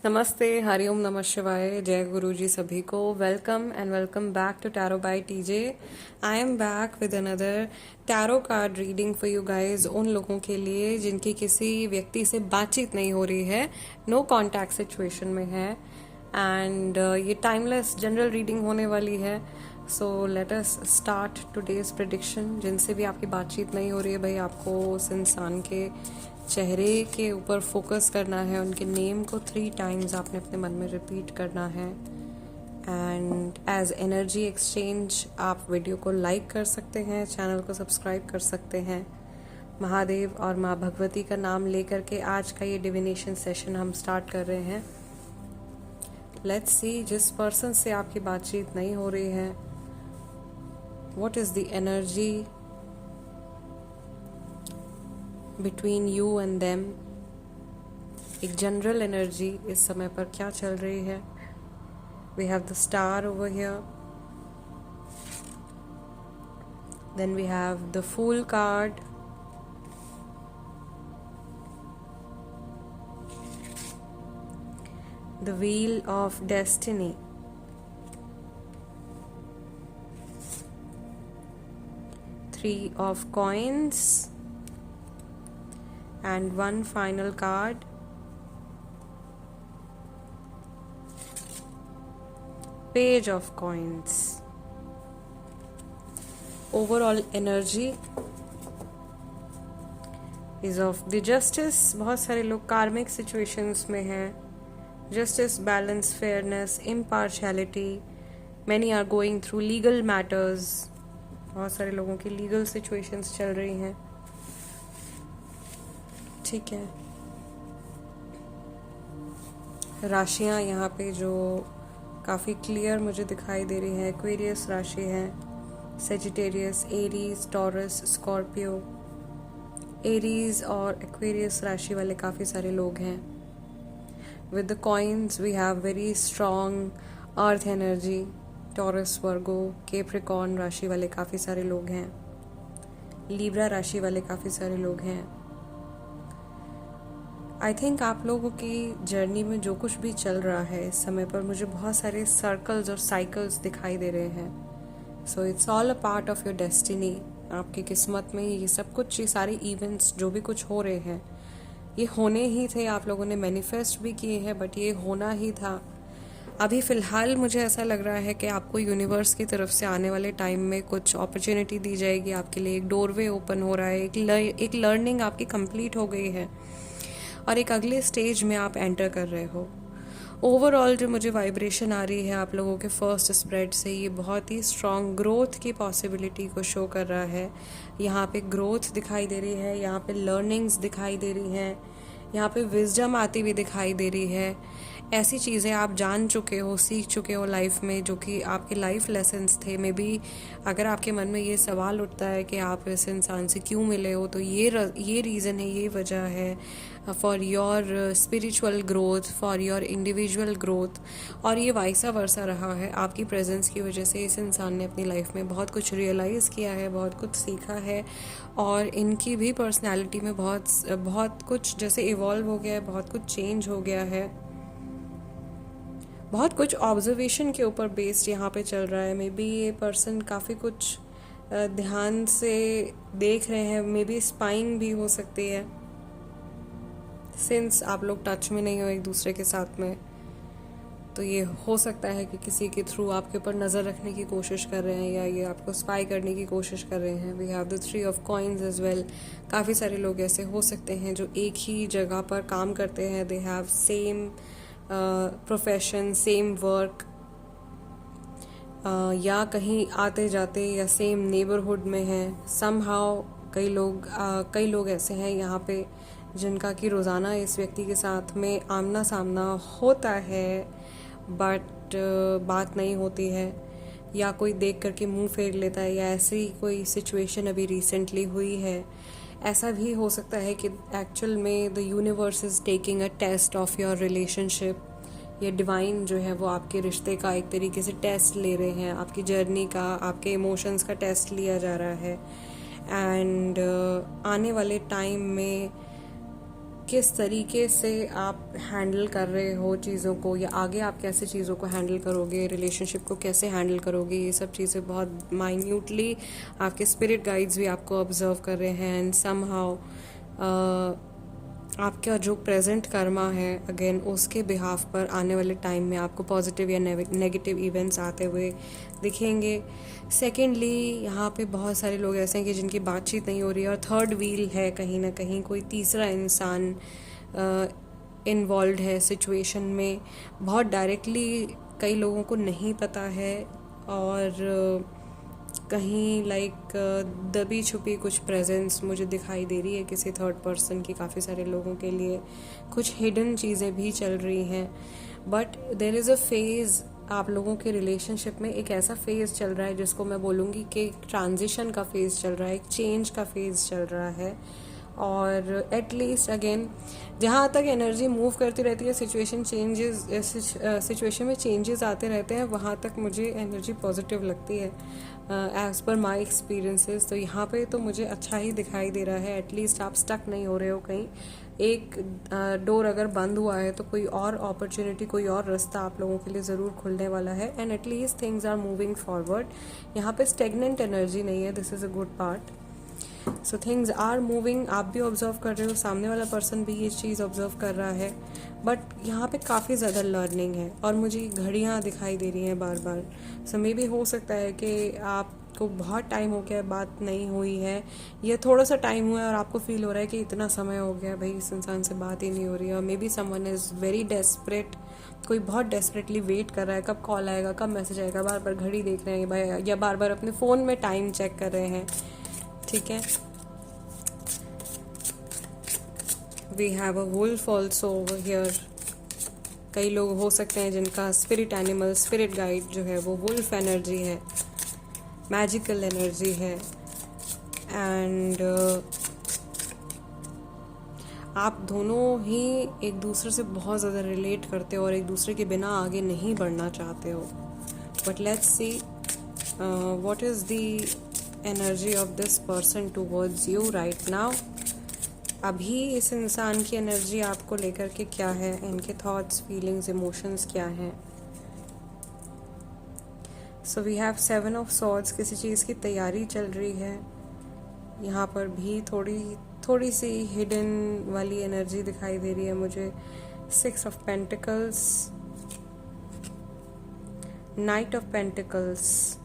नमस्ते, हरिओम नमः शिवाय, जय गुरु जी सभी को। Welcome and welcome back to tarot by TJ. I am back with another tarot card reading for you guys. उन लोगों के लिए जिनकी किसी व्यक्ति से बातचीत नहीं हो रही है, नो कॉन्टैक्ट सिचुएशन में है, एंड ये टाइमलेस जनरल रीडिंग होने वाली है। So let us start today's prediction. जिनसे भी आपकी बातचीत नहीं हो रही है भाई, आपको उस इंसान के चेहरे के ऊपर फोकस करना है, उनके नेम को 3 टाइम्स आपने अपने मन में रिपीट करना है। एंड एज एनर्जी एक्सचेंज आप वीडियो को लाइक कर सकते हैं, चैनल को सब्सक्राइब कर सकते हैं। महादेव और माँ भगवती का नाम लेकर के आज का ये डिविनेशन सेशन हम स्टार्ट कर रहे हैं। लेट्स सी, जिस पर्सन से आपकी बातचीत नहीं हो रही है, what is the energy between you and them. एक जनरल एनर्जी इस समय पर क्या चल रही है। We have the star over here, then we have the fool card, the wheel of destiny, three of coins, and one final card, page of coins. Overall energy is of the justice. बहुत सारे लोग कार्मिक situations में हैं। Justice, balance, fairness, impartiality. Many are going through legal matters. बहुत सारे लोगों की legal situations चल रही हैं। ठीक है, राशियां यहाँ पे जो काफ़ी क्लियर मुझे दिखाई दे रही है। एक्वेरियस राशि है, Sagittarius, Aries, Taurus, Scorpio. Aries और एक्वेरियस राशि वाले काफ़ी सारे लोग हैं। With the coins we have very strong earth energy. Taurus, Virgo, Capricorn राशि वाले काफ़ी सारे लोग हैं। लीब्रा राशि वाले काफ़ी सारे लोग हैं। आई थिंक आप लोगों की जर्नी में जो कुछ भी चल रहा है इस समय पर, मुझे बहुत सारे सर्कल्स और साइकिल्स दिखाई दे रहे हैं। So it's all a part of your destiny. आपकी किस्मत में ये सब कुछ, ये सारे इवेंट्स जो भी कुछ हो रहे हैं, ये होने ही थे। आप लोगों ने मैनिफेस्ट भी किए हैं, बट ये होना ही था। अभी फ़िलहाल मुझे ऐसा लग रहा है कि आपको यूनिवर्स की तरफ से आने वाले टाइम में कुछ अपॉर्चुनिटी दी जाएगी आपके लिए। एक डोरवे ओपन हो रहा है, एक लर्निंग आपकी कंप्लीट हो गई है और एक अगले स्टेज में आप एंटर कर रहे हो। ओवरऑल जो मुझे वाइब्रेशन आ रही है आप लोगों के फर्स्ट स्प्रेड से, ये बहुत ही स्ट्रॉन्ग ग्रोथ की पॉसिबिलिटी को शो कर रहा है। यहाँ पे ग्रोथ दिखाई दे रही है, यहाँ पे लर्निंग्स दिखाई दे रही हैं, यहाँ पे विजडम आती हुई दिखाई दे रही है। ऐसी चीज़ें आप जान चुके हो, सीख चुके हो लाइफ में, जो कि आपके लाइफ लेसन्स थे। मे बी अगर आपके मन में ये सवाल उठता है कि आप इस इंसान से क्यों मिले हो, तो ये रीज़न है, ये वजह है for your spiritual growth, for your individual growth. और ये वाइसा वर्सा रहा है। आपकी प्रेजेंस की वजह से इस इंसान ने अपनी लाइफ में बहुत कुछ रियलाइज़ किया है, बहुत कुछ सीखा है, और इनकी भी पर्सनैलिटी में बहुत कुछ जैसे इवॉल्व हो गया है, बहुत कुछ चेंज हो गया है। बहुत कुछ ऑब्जर्वेशन के ऊपर बेस्ड यहाँ पे चल रहा है। मे बी ये पर्सन काफ़ी कुछ ध्यान से देख रहे हैं। मे बी स्पाइंग भी हो सकती है, सिंस आप लोग टच में नहीं हो एक दूसरे के साथ में। तो ये हो सकता है कि किसी के थ्रू आपके ऊपर नज़र रखने की कोशिश कर रहे हैं, या ये आपको स्पाई करने की कोशिश कर रहे हैं। We have the 3 of coins as well. काफ़ी सारे लोग ऐसे हो सकते हैं जो एक ही जगह पर काम करते हैं। They have same profession, same work, या कहीं आते जाते या सेम नेबरहुड में हैं। समहाउ कई लोग ऐसे हैं यहाँ पे जिनका कि रोज़ाना इस व्यक्ति के साथ में आमना सामना होता है, बट बात नहीं होती है, या कोई देख करके मुंह फेर लेता है, या ऐसी कोई सिचुएशन अभी रिसेंटली हुई है। ऐसा भी हो सकता है कि एक्चुअल में the universe is taking a test of your relationship. ये डिवाइन जो है वो आपके रिश्ते का एक तरीके से टेस्ट ले रहे हैं, आपकी जर्नी का, आपके इमोशंस का टेस्ट लिया जा रहा है। एंड आने वाले टाइम में किस तरीके से आप हैंडल कर रहे हो चीज़ों को, या आगे आप कैसे चीज़ों को हैंडल करोगे, रिलेशनशिप को कैसे हैंडल करोगे, ये सब चीज़ें बहुत माइन्यूटली आपके स्पिरिट गाइड्स भी आपको ऑब्जर्व कर रहे हैं। एंड समहाउ आपका जो प्रेजेंट कर्मा है अगेन उसके बिहाफ पर आने वाले टाइम में आपको पॉजिटिव या नेगेटिव इवेंट्स आते हुए दिखेंगे। सेकेंडली, यहाँ पे बहुत सारे लोग ऐसे हैं कि जिनकी बातचीत नहीं हो रही है, और थर्ड व्हील है, कहीं ना कहीं कोई तीसरा इंसान इन्वॉल्व है सिचुएशन में। बहुत डायरेक्टली कई लोगों को नहीं पता है, और कहीं दबी छुपी कुछ प्रेजेंस मुझे दिखाई दे रही है किसी थर्ड पर्सन की। काफ़ी सारे लोगों के लिए कुछ हिडन चीज़ें भी चल रही हैं। But there is a phase आप लोगों के रिलेशनशिप में, एक ऐसा फेज़ चल रहा है जिसको मैं बोलूँगी कि एक ट्रांजिशन का फेज़ चल रहा है, एक चेंज का फेज़ चल रहा है। और एटलीस्ट अगेन जहाँ तक एनर्जी मूव करती रहती है, सिचुएशन में चेंजेस आते रहते हैं, वहाँ तक मुझे एनर्जी पॉजिटिव लगती है एज़ पर माई एक्सपीरियंसेस। तो यहाँ पे तो मुझे अच्छा ही दिखाई दे रहा है। एटलीस्ट आप स्टक नहीं हो रहे हो कहीं। एक डोर अगर बंद हुआ है तो कोई और अपॉर्चुनिटी, कोई और रास्ता आप लोगों के लिए ज़रूर खुलने वाला है। And at least things are moving forward. यहाँ पे स्टेगनेंट एनर्जी नहीं है, this is a good part. So things are moving. आप भी ऑब्जर्व कर रहे हो, सामने वाला पर्सन भी ये चीज़ ऑब्जर्व कर रहा है। बट यहाँ पे काफ़ी ज़्यादा लर्निंग है, और मुझे घड़ियाँ दिखाई दे रही हैं बार बार। सो मे भी हो सकता है कि आपको बहुत टाइम हो गया है, बात नहीं हुई है, या थोड़ा सा टाइम हुआ है और आपको फील हो रहा है कि इतना समय हो गया भाई, इस इंसान से बात ही नहीं हो रही है। और may be someone is very desperate, कोई बहुत डेस्परेटली वेट कर रहा है कब कॉल आएगा, कब मैसेज आएगा, बार बार घड़ी देख रहे हैं या बार बार अपने फ़ोन में टाइम चेक कर रहे हैं। ठीक है, we have a wolf also over here. कई लोग हो सकते हैं जिनका स्पिरिट एनिमल, स्पिरिट गाइड जो है वो वुल्फ एनर्जी है, मैजिकल एनर्जी है। एंड आप दोनों ही एक दूसरे से बहुत ज़्यादा रिलेट करते हो और एक दूसरे के बिना आगे नहीं बढ़ना चाहते हो। But let's see what is the energy of this person towards you right now. अभी इस इंसान की एनर्जी आपको लेकर के क्या है, इनके थॉट्स, फीलिंग्स, इमोशंस क्या हैं। So we have 7 of swords. किसी चीज़ की तैयारी चल रही है। यहाँ पर भी थोड़ी सी हिडन वाली एनर्जी दिखाई दे रही है मुझे। 6 of pentacles, night of pentacles,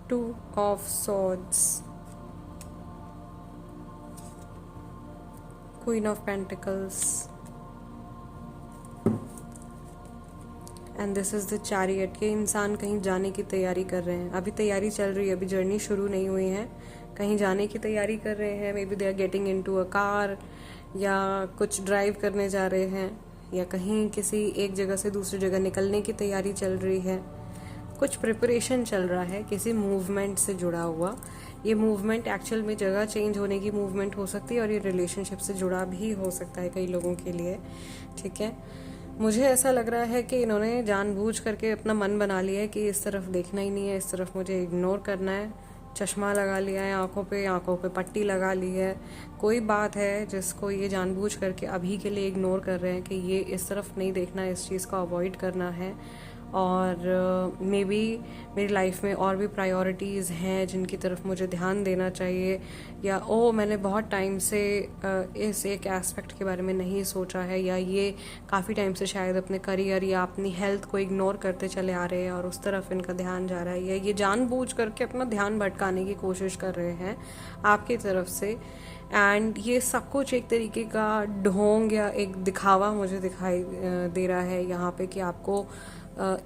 2 of swords, queen of pentacles, and this is the chariot. के इंसान कहीं जाने की तैयारी कर रहे हैं। अभी तैयारी चल रही है, अभी जर्नी शुरू नहीं हुई है, कहीं जाने की तैयारी कर रहे हैं। Maybe they are getting into a car, या कुछ ड्राइव करने जा रहे हैं, या कहीं किसी एक जगह से दूसरी जगह निकलने की तैयारी चल रही है। कुछ प्रिपरेशन चल रहा है किसी मूवमेंट से जुड़ा हुआ। ये मूवमेंट एक्चुअल में जगह चेंज होने की मूवमेंट हो सकती है, और ये रिलेशनशिप से जुड़ा भी हो सकता है कई लोगों के लिए। ठीक है, मुझे ऐसा लग रहा है कि इन्होंने जानबूझ करके अपना मन बना लिया है कि इस तरफ देखना ही नहीं है, इस तरफ मुझे इग्नोर करना है। चश्मा लगा लिया है आंखों पे पट्टी लगा ली है। कोई बात है जिसको ये जानबूझ करके अभी के लिए इग्नोर कर रहे हैं कि ये इस तरफ नहीं देखना, इस चीज़ को अवॉइड करना है। और मे बी मेरी लाइफ में और भी प्रायोरिटीज़ हैं जिनकी तरफ मुझे ध्यान देना चाहिए, या मैंने बहुत टाइम से इस एक एस्पेक्ट के बारे में नहीं सोचा है, या ये काफ़ी टाइम से शायद अपने करियर या अपनी हेल्थ को इग्नोर करते चले आ रहे हैं और उस तरफ इनका ध्यान जा रहा है, या ये जानबूझ करके अपना ध्यान भटकाने की कोशिश कर रहे हैं आपकी तरफ से। एंड ये सब कुछ एक तरीके का ढोंग या एक दिखावा मुझे दिखाई दे रहा है यहाँ पे, कि आपको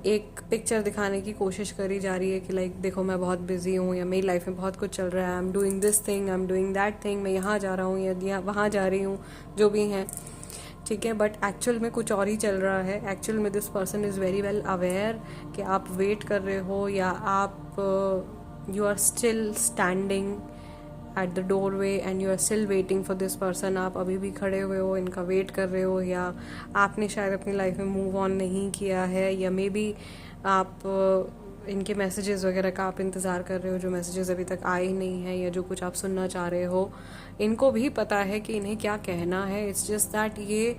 एक पिक्चर दिखाने की कोशिश करी जा रही है कि लाइक देखो मैं बहुत बिजी हूँ, या मेरी लाइफ में बहुत कुछ चल रहा है, I am doing this thing, I am doing that thing, मैं यहाँ जा रहा हूँ या वहाँ जा रही हूँ, जो भी हैं। ठीक है, बट एक्चुअल में कुछ और ही चल रहा है। एक्चुअल में this person is very well aware कि आप वेट कर रहे हो, या आप you are still standing at the doorway and you are still waiting for this person. आप अभी भी खड़े हुए हो, इनका वेट कर रहे हो, या आपने शायद अपनी लाइफ में मूव ऑन नहीं किया है, या मे बी आप इनके मैसेजेस वगैरह का आप इंतज़ार कर रहे हो, जो मैसेजेस अभी तक आए ही नहीं हैं, या जो कुछ आप सुनना चाह रहे हो, इनको भी पता है कि इन्हें क्या कहना है. इट्स जस्ट दैट ये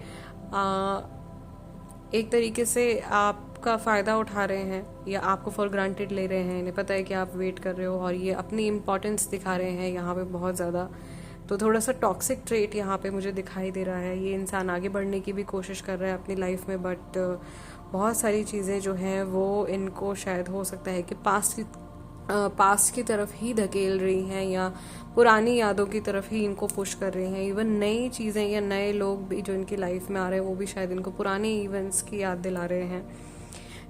एक तरीके से आपका फ़ायदा उठा रहे हैं या आपको फॉर ग्रांटेड ले रहे हैं. इन्हें पता है कि आप वेट कर रहे हो और ये अपनी इम्पोर्टेंस दिखा रहे हैं यहाँ पे बहुत ज़्यादा. तो थोड़ा सा टॉक्सिक ट्रेट यहाँ पे मुझे दिखाई दे रहा है. ये इंसान आगे बढ़ने की भी कोशिश कर रहा है अपनी लाइफ में, बट बहुत सारी चीज़ें जो हैं वो इनको शायद हो सकता है कि पास्ट की तरफ ही धकेल रही हैं या पुरानी यादों की तरफ ही इनको पुश कर रही हैं. इवन नई चीज़ें या नए लोग भी जो इनकी लाइफ में आ रहे हैं वो भी शायद इनको पुराने इवेंट्स की याद दिला रहे हैं.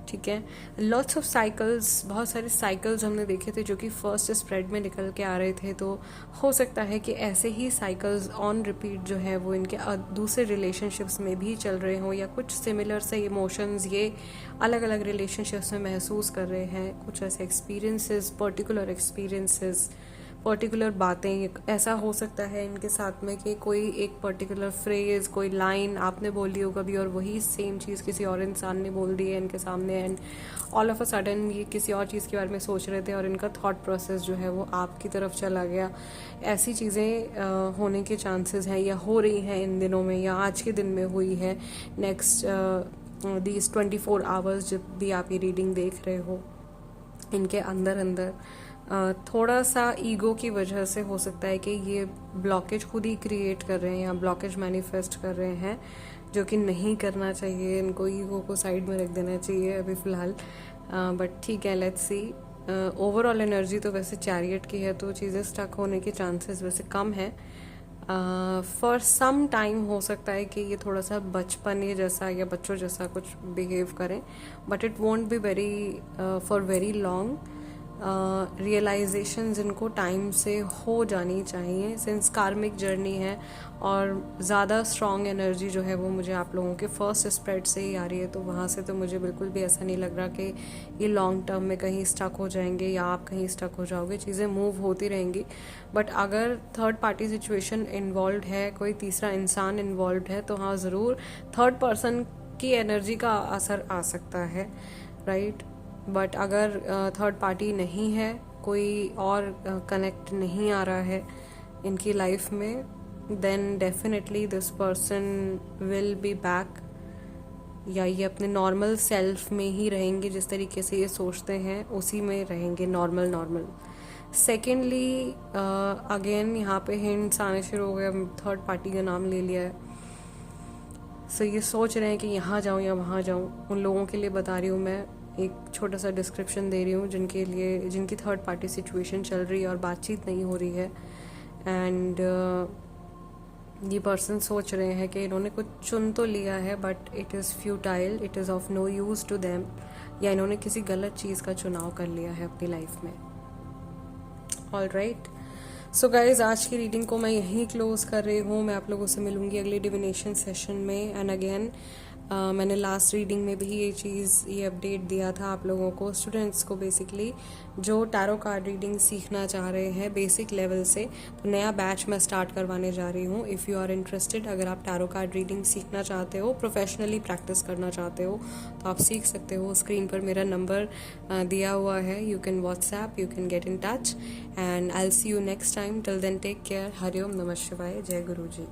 ठीक है. लॉट्स ऑफ साइकिल्स, बहुत सारे साइकिल्स हमने देखे थे जो कि फर्स्ट स्प्रेड में निकल के आ रहे थे. तो हो सकता है कि ऐसे ही साइकिल्स ऑन रिपीट जो है वो इनके दूसरे रिलेशनशिप्स में भी चल रहे हों, या कुछ सिमिलर से इमोशंस ये अलग अलग रिलेशनशिप्स में महसूस कर रहे हैं. कुछ ऐसे एक्सपीरियंसेस, पर्टिकुलर बातें, ऐसा हो सकता है इनके साथ में कि कोई एक पर्टिकुलर फ्रेज, कोई लाइन आपने बोल दी हो कभी और वही सेम चीज़ किसी और इंसान ने बोल दी है इनके सामने, and all of a sudden ये किसी और चीज़ के बारे में सोच रहे थे और इनका थॉट प्रोसेस जो है वो आपकी तरफ चला गया. ऐसी चीज़ें होने के चांसेस हैं या हो रही हैं इन दिनों में, या आज के दिन में हुई है. नेक्स्ट दीज 24 आवर्स जब भी आप ये रीडिंग देख रहे हो, इनके अंदर थोड़ा सा ईगो की वजह से हो सकता है कि ये ब्लॉकेज खुद ही क्रिएट कर रहे हैं या ब्लॉकेज मैनिफेस्ट कर रहे हैं, जो कि नहीं करना चाहिए. इनको ईगो को साइड में रख देना चाहिए अभी फ़िलहाल. बट ठीक है, लेट्स सी. ओवरऑल एनर्जी तो वैसे चैरियट की है, तो चीज़ें स्टक होने के चांसेस वैसे कम है. फॉर सम टाइम हो सकता है कि ये थोड़ा सा बचपने जैसा या बच्चों जैसा कुछ बिहेव करें, but it won't be very for very long. Realisations इनको टाइम से हो जानी चाहिए, सिंस कार्मिक जर्नी है और ज़्यादा स्ट्रॉन्ग एनर्जी जो है वो मुझे आप लोगों के फर्स्ट स्प्रेड से ही आ रही है. तो वहाँ से तो मुझे बिल्कुल भी ऐसा नहीं लग रहा कि ये लॉन्ग टर्म में कहीं स्टक हो जाएंगे या आप कहीं स्टक हो जाओगे. चीज़ें मूव होती रहेंगी, बट अगर थर्ड पार्टी सिचुएशन इन्वॉल्व है, कोई तीसरा इंसान इन्वॉल्व है, तो हाँ ज़रूर थर्ड पर्सन की एनर्जी का असर आ सकता है, राइट. बट अगर थर्ड पार्टी नहीं है, कोई और कनेक्ट नहीं आ रहा है इनकी लाइफ में, then definitely this person will be back, या ये अपने नॉर्मल सेल्फ में ही रहेंगे. जिस तरीके से ये सोचते हैं उसी में रहेंगे, नॉर्मल. सेकेंडली अगेन यहाँ पे हिंट्स आने शुरू हो गए, थर्ड पार्टी का नाम ले लिया है. सो ये सोच रहे हैं कि यहाँ जाऊँ या वहाँ जाऊँ. उन लोगों के लिए बता रही हूँ मैं, एक छोटा सा डिस्क्रिप्शन दे रही हूँ जिनकी थर्ड पार्टी सिचुएशन चल रही है और बातचीत नहीं हो रही है. एंड ये पर्सन सोच रहे हैं कि इन्होंने कुछ चुन तो लिया है, but it is futile, it is of no use to them, या इन्होंने किसी गलत चीज़ का चुनाव कर लिया है अपनी लाइफ में. All right. सो गाइज, आज की रीडिंग को मैं यहीं क्लोज कर रही हूँ. मैं आप लोगों से मिलूंगी अगले डिविनेशन सेशन में. एंड अगेन मैंने लास्ट रीडिंग में भी ये अपडेट दिया था आप लोगों को, स्टूडेंट्स को बेसिकली, जो टैरो कार्ड रीडिंग सीखना चाह रहे हैं बेसिक लेवल से. तो नया बैच मैं स्टार्ट करवाने जा रही हूँ. इफ़ यू आर इंटरेस्टेड, अगर आप टैरो कार्ड रीडिंग सीखना चाहते हो, प्रोफेशनली प्रैक्टिस करना चाहते हो, तो आप सीख सकते हो. स्क्रीन पर मेरा नंबर दिया हुआ है. You can WhatsApp, you can get in touch, and I will see you next time. Till then take care. हरिओम, नमः शिवाय, जय गुरु जी.